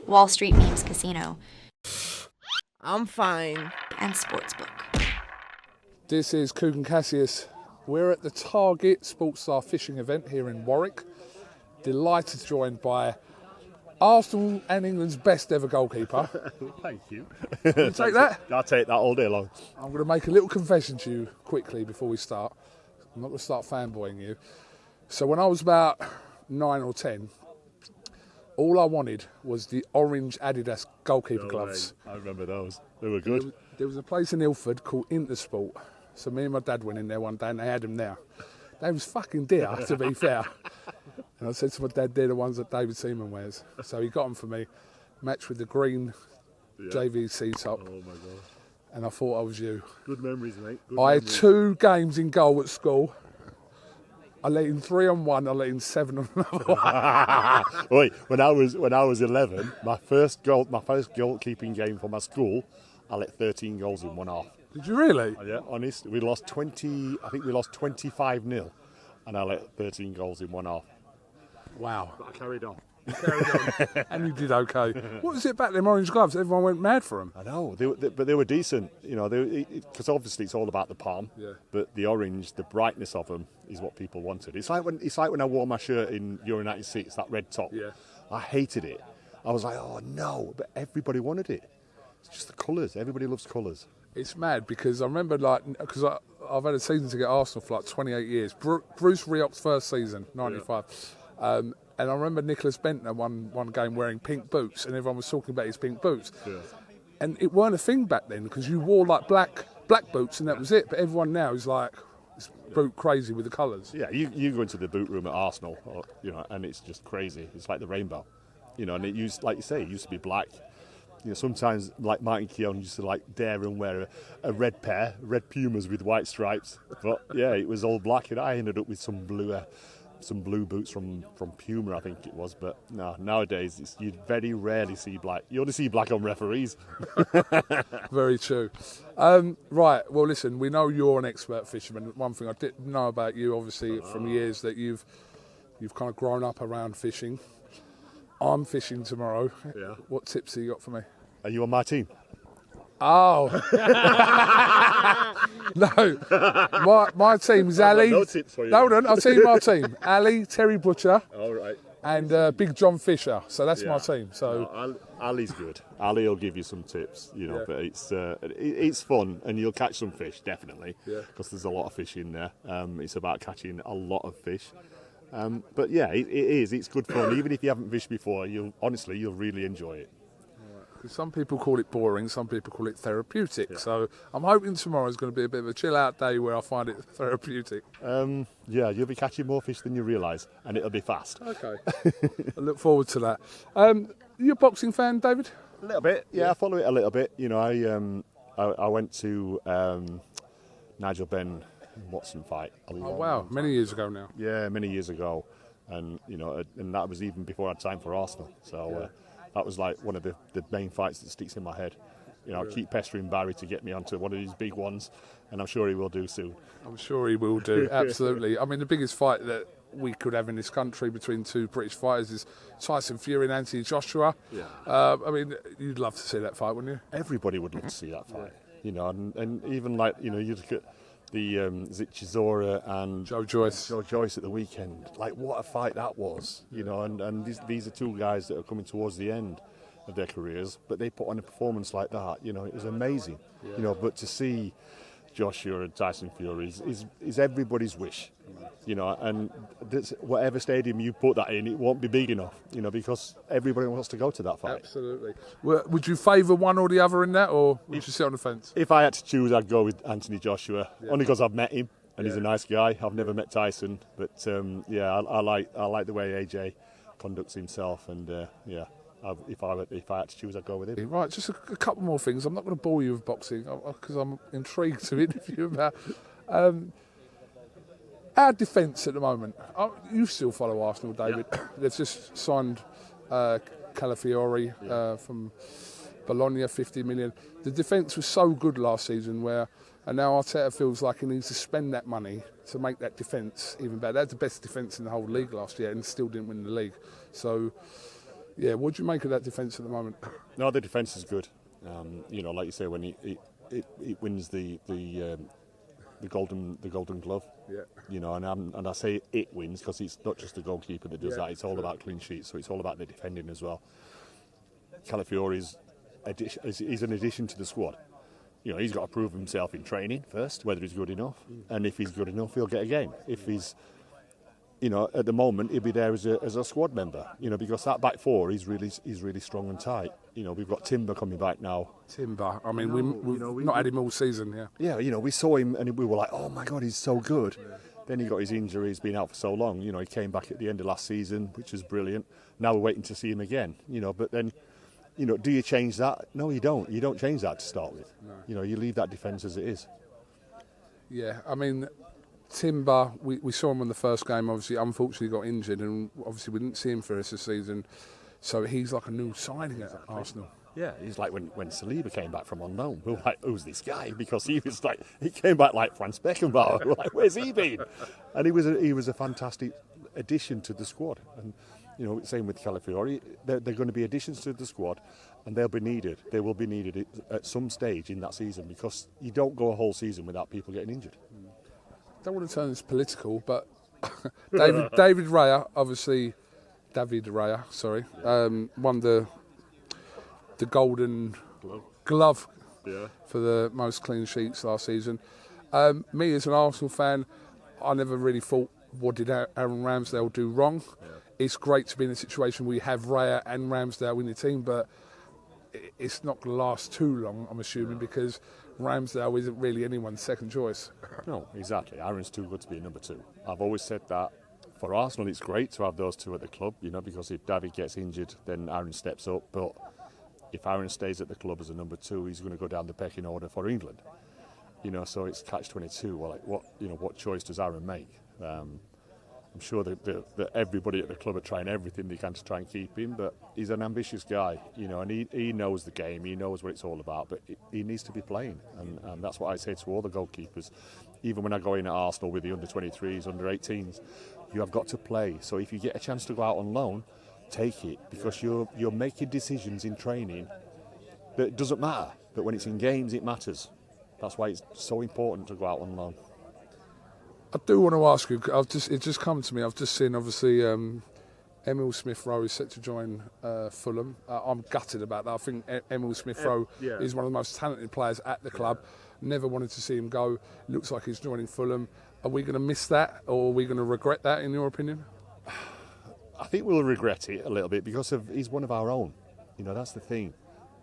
Wall Street Memes Casino, I'm fine. and Sportsbook. This is KUGAN CASSIUS. We're at the Target Sportstar fishing event here in Warwick. Delighted to join by Arsenal and England's best ever goalkeeper. Thank you. Will you take that? I'll take that all day long. I'm going to make a little confession to you quickly before we start. I'm not going to start fanboying you. So when I was about 9 or 10, all I wanted was the orange Adidas goalkeeper gloves. I remember those. They were good. There was a place in Ilford called Intersport. So me and my dad went in there one day and they had them there. They was fucking dear, to be fair. And I said to my dad, they're the ones that David Seaman wears. So he got them for me, matched with the green JVC top. Oh my God. And I thought I was you. Good memories, mate. Good I had memories. 2 games in goal at school. I let in 3 on one, I let in 7 on another one. Wait, when I was 11, my first goalkeeping game for my school, I let 13 goals in one half. Did you really? Yeah, honest. We lost 20. I think we lost 25-0, and I let 13 goals in one half. Wow. But I carried on. And you did okay. What was it about them orange gloves? Everyone went mad for them. I know, but they were decent. You know, because obviously it's all about the palm. Yeah. But the orange, the brightness of them, is what people wanted. It's like when I wore my shirt in Euro '96, that red top. Yeah. I hated it. I was like, oh no, but everybody wanted it. It's just the colours. Everybody loves colours. It's mad because I remember, because I've had a season ticket at Arsenal for like 28 years. Bruce Rioch's first season, 95. And I remember Nicholas Bentner one game wearing pink boots, and everyone was talking about his pink boots. Yeah. And it weren't a thing back then because you wore like black boots and that was it. But everyone now is like boot crazy with the colours. Yeah, you go into the boot room at Arsenal, and it's just crazy. It's like the rainbow, and it used, like you say, it used to be black. Sometimes like Martin Keown used to like dare and wear a red pair, red Pumas with white stripes. But yeah, it was all black, and I ended up with some blue boots from Puma, I think it was. But no, nowadays you very rarely see black. You only see black on referees. Very true. Right, well listen, we know you're an expert fisherman. One thing I didn't know about you, obviously, from years that you've kind of grown up around fishing. I'm fishing tomorrow. Yeah. What tips have you got for me? Are you on my team? Oh. No. My team is Ali. No tips for you. Hold on, I'll tell you my team. Ali, Terry Butcher, All right. and Big John Fisher. So that's my team. So No, Ali's good. Ali will give you some tips, but it's fun, and you'll catch some fish, definitely, because there's a lot of fish in there. It's about catching a lot of fish. But yeah, it is. It's good fun. Even if you haven't fished before, you'll really enjoy it. some people call it boring, some people call it therapeutic. Yeah. So I'm hoping tomorrow is going to be a bit of a chill-out day where I find it therapeutic. Yeah, you'll be catching more fish than you realise, and it'll be fast. Okay. I look forward to that. You a boxing fan, David? A little bit, yeah. I follow it a little bit. I went to Nigel Benn Watson fight. Many years ago now. Yeah, many years ago, and and that was even before I had time for Arsenal. So that was like one of the main fights that sticks in my head. I keep pestering Barry to get me onto one of these big ones, and I'm sure he will do soon. I'm sure he will do, absolutely. I mean, the biggest fight that we could have in this country between two British fighters is Tyson Fury and Anthony Joshua. Yeah. I mean, you'd love to see that fight, wouldn't you? Everybody would love to see that fight. And even like you look at the Chisora and Joe Joyce at the weekend. Like, what a fight that was, And these are two guys that are coming towards the end of their careers, but they put on a performance like that. It was amazing. Yeah. But to see Joshua and Tyson Fury is everybody's wish. And whatever stadium you put that in, it won't be big enough. Because everybody wants to go to that fight. Absolutely. Would you favour one or the other in that, or would you sit on the fence? If I had to choose, I'd go with Anthony Joshua, only because I've met him and he's a nice guy. I've never met Tyson, but I like the way AJ conducts himself, and if I had to choose, I'd go with him. Right, just a couple more things. I'm not going to bore you with boxing because I'm intrigued to interview about our defence at the moment. You still follow Arsenal, David. Yeah. They've just signed Calafiori from Bologna, 50 million. The defence was so good last season and now Arteta feels like he needs to spend that money to make that defence even better. They had the best defence in the whole league last year and still didn't win the league. So Yeah, what do you make of that defence at the moment? No, the defence is good. You know, like you say, when it wins the golden glove. Yeah. You know, and I say it wins because it's not just the goalkeeper that does that. It's all about clean sheets, so it's all about the defending as well. Calafiori's he's an addition to the squad. You know, he's got to prove himself in training first, whether he's good enough, and if he's good enough, he'll get a game. If he's, you know, at the moment he'll be there as a squad member. You know, because that back four is really strong and tight. You know, we've got Timber coming back now. Timber. I mean, we've not had him all season. Yeah. Yeah. You know, we saw him and we were like, oh my God, he's so good. Yeah. Then he got his injury. He's been out for so long. You know, he came back at the end of last season, which was brilliant. Now we're waiting to see him again. You know, but then, you know, do you change that? No, you don't. You don't change that to start with. No. You know, you leave that defence as it is. Yeah, I mean, Timber, we saw him in the first game, obviously, unfortunately got injured, and obviously we didn't see him for the rest of the season. So he's like a new signing at Arsenal. Yeah, he's like when Saliba came back from on loan. We were like, who's this guy? Because he came back like Franz Beckenbauer. We were like, where's he been? And he was a fantastic addition to the squad. And, you know, same with Calafiori. They're going to be additions to the squad, and they'll be needed. They will be needed at some stage in that season, because you don't go a whole season without people getting injured. I don't want to turn this political, but David Raya, obviously, won the Golden Glove for the most clean sheets last season. Me as an Arsenal fan, I never really thought, what did Aaron Ramsdale do wrong? Yeah. It's great to be in a situation where you have Raya and Ramsdale in the team, but it's not going to last too long, I'm assuming, because Ramsdale isn't really anyone's second choice. No, exactly. Aaron's too good to be a number two. I've always said that. For Arsenal, it's great to have those two at the club, you know, because if David gets injured, then Aaron steps up. But if Aaron stays at the club as a number two, he's going to go down the pecking order for England. You know, so it's catch-22. Well, like, what choice does Aaron make? I'm sure that everybody at the club are trying everything they can to try and keep him, but he's an ambitious guy, you know, and he knows the game, he knows what it's all about, but he needs to be playing, and that's what I say to all the goalkeepers. Even when I go in at Arsenal with the under-23s, under-18s, you have got to play. So if you get a chance to go out on loan, take it, because you're making decisions in training that doesn't matter, but when it's in games, it matters. That's why it's so important to go out on loan. I do want to ask you, it just come to me, I've just seen, obviously, Emil Smith-Rowe is set to join Fulham. I'm gutted about that. I think Emil Smith-Rowe is one of the most talented players at the club. Never wanted to see him go. Looks like he's joining Fulham. Are we going to miss that, or are we going to regret that, in your opinion? I think we'll regret it a little bit, because he's one of our own. You know, that's the thing.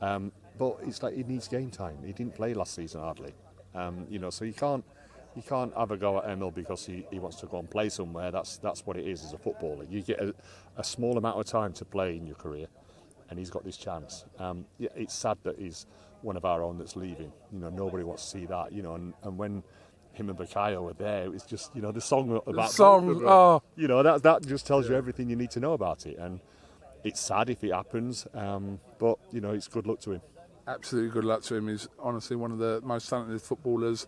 But it's like he needs game time. He didn't play last season hardly. You know, so you can't have a go at Emil because he wants to go and play somewhere. That's what it is as a footballer. You get a small amount of time to play in your career, and he's got this chance. Yeah, it's sad that he's one of our own that's leaving. You know, nobody wants to see that. You know, and when him and Bukayo were there, it was just, you know, the song about you know, that just tells you everything you need to know about it. And it's sad if it happens, but you know, it's good luck to him. Absolutely good luck to him. He's honestly one of the most talented footballers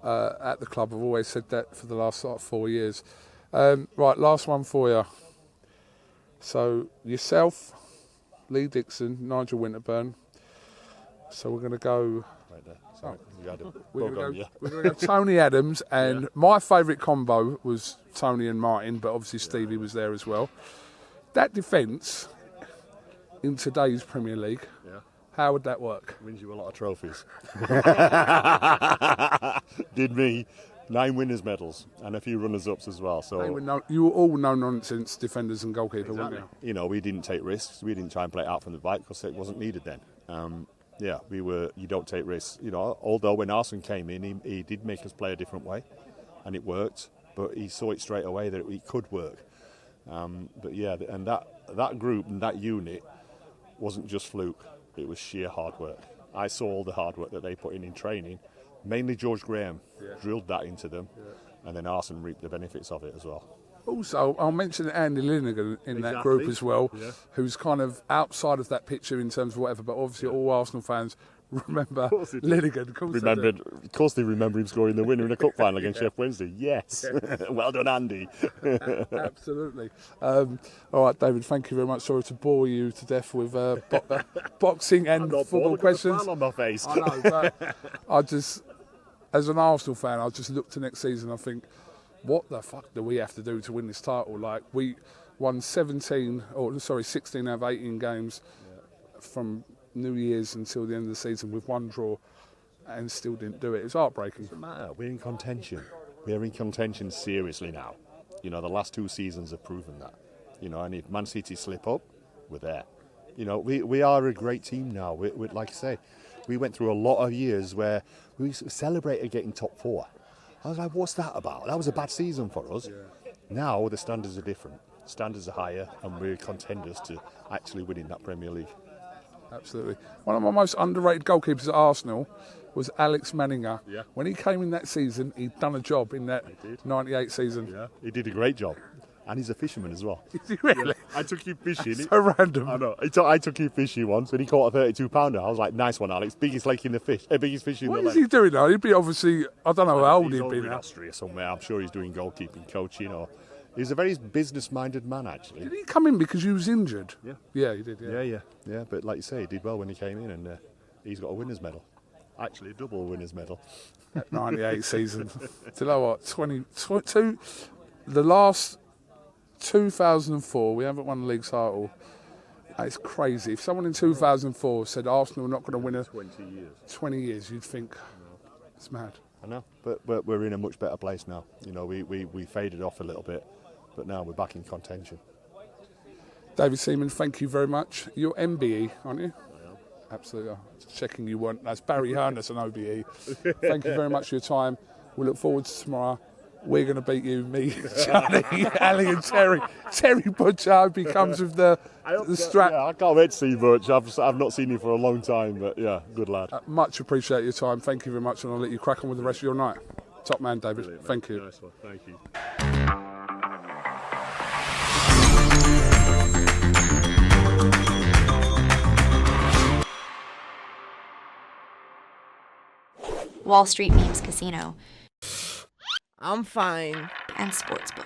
at the club. I've always said that for the last 4 years. Right, last one for you. So yourself, Lee Dixon, Nigel Winterburn. So we're going to go. Right there. Sorry, we're going to go Tony Adams, and my favourite combo was Tony and Martin, but obviously Stevie was there as well. That defence in today's Premier League. Yeah. How would that work? Wins you a lot of trophies. Did me 9 winners' medals and a few runners-ups as well. So you were all no-nonsense defenders and goalkeeper, exactly. Weren't you? You know, we didn't take risks. We didn't try and play it out from the back because it wasn't needed then. You don't take risks. You know, although when Arsene came in, he did make us play a different way, and it worked. But he saw it straight away that it could work. But yeah, and that group and that unit wasn't just fluke. It was sheer hard work. I saw all the hard work that they put in training. Mainly George Graham drilled that into them, and then Arsene reaped the benefits of it as well. Also, I'll mention Andy Lineker in that group as well, who's kind of outside of that picture in terms of whatever, but obviously all Arsenal fans remember course they do. Linigan. Of course they do. Of course they remember him scoring the winner in a cup final against Sheffield Wednesday. Yes. Well done, Andy. Absolutely. All right, David, thank you very much. Sorry to bore you to death with boxing and football questions. On my face. I know, but I just, as an Arsenal fan, I just look to next season and I think, what the fuck do we have to do to win this title? Like, we won 16 out of 18 games from New Year's until the end of the season with one draw and still didn't do it. It was heartbreaking. Doesn't matter. We're in contention. We're in contention seriously now. You know, the last 2 seasons have proven that. You know, and if Man City slip up, we're there. You know, we are a great team now. We like I say, we went through a lot of years where we celebrated getting top 4. I was like, what's that about? That was a bad season for us. Yeah. Now the standards are different. Standards are higher and we're contenders to actually winning that Premier League. Absolutely. One of my most underrated goalkeepers at Arsenal was Alex Manninger. Yeah. When he came in that season, he'd done a job in that 98 season. Yeah, he did a great job. And he's a fisherman as well. Is he really? I took him fishing. That's so random. I know. I took him fishing once and he caught a 32-pounder. I was like, nice one, Alex. Biggest fish in the lake. What is he doing now? He'd be obviously, I don't know how old he'd be in now. Austria somewhere. I'm sure he's doing goalkeeping, coaching, or he's a very business-minded man, actually. Did he come in because you was injured? Yeah. Yeah, he did, yeah. Yeah. But like you say, he did well when he came in and he's got a winner's medal. Actually, a double winner's medal. 98 season. Do you know what? 22, the last 2004, we haven't won the league title. It's crazy. If someone in 2004 said Arsenal are not going to win 20 years, you'd think it's mad. I know, but we're in a much better place now. You know, we faded off a little bit, but now we're back in contention. David Seaman, thank you very much. You're MBE, aren't you? I am. Absolutely. Just checking you weren't. That's Barry Hearn, that's an OBE. Thank you very much for your time. We look forward to tomorrow. We're going to beat you, me, Johnny, Ali and Terry. Terry Butcher, I hope he comes with the strap. Yeah, I can't wait to see Butch. I've not seen him for a long time, but yeah, good lad. Much appreciate your time. Thank you very much, and I'll let you crack on with the rest of your night. Top man, David. Brilliant, thank you. Nice one. Thank you. Wall Street Memes Casino, I'm fine. and Sportsbook.